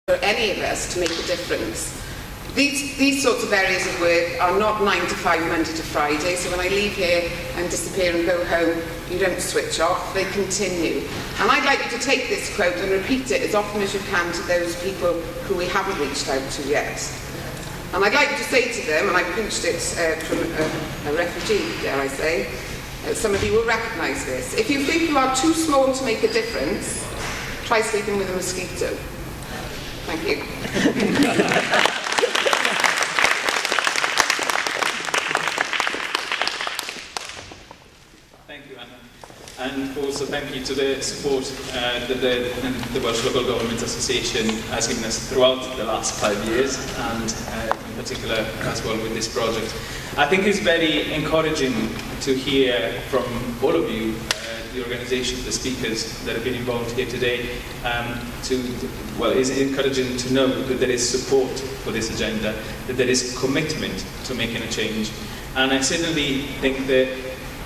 for any of us to make a difference. These sorts of areas of work are not 9 to 5 Monday to Friday, so when I leave here and disappear and go home, you don't switch off, they continue. And I'd like you to take this quote and repeat it as often as you can to those people who we haven't reached out to yet. And I'd like you to say to them, and I pinched it from a refugee, dare I say, some of you will recognise this. If you think you are too small to make a difference, try sleeping with a mosquito. Thank you. Thank you, Anna. And also thank you to the support that the Welsh Local Government Association has given us throughout the last 5 years, and in particular as well with this project. I think it's very encouraging to hear from all of you, the organisations, the speakers that have been involved here today, it's encouraging to know that there is support for this agenda, that there is commitment to making a change. And I certainly think that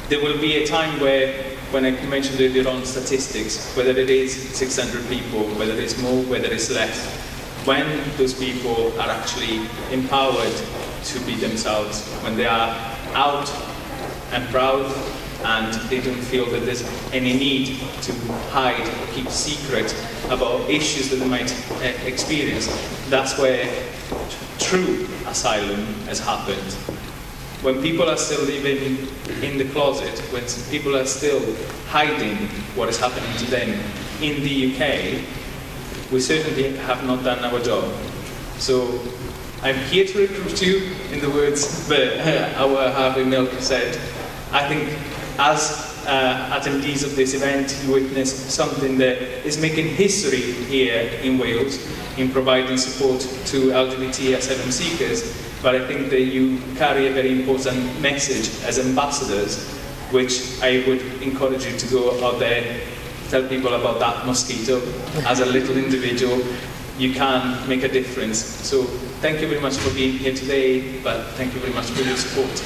there will be a time where, when I mentioned earlier on statistics, whether it is 600 people, whether it's more, whether it's less, when those people are actually empowered to be themselves, when they are out and proud and they don't feel that there's any need to hide or keep secret about issues that they might experience, that's where true asylum has happened. When people are still living in the closet, when people are still hiding what is happening to them in the UK, we certainly have not done our job. So I'm here to recruit you, in the words that our Harvey Milk said. I think as attendees of this event, you witness something that is making history here in Wales in providing support to LGBT asylum seekers, but I think that you carry a very important message as ambassadors, which I would encourage you to go out there, tell people about that mosquito. As a little individual, you can make a difference. So thank you very much for being here today, but thank you very much for your support.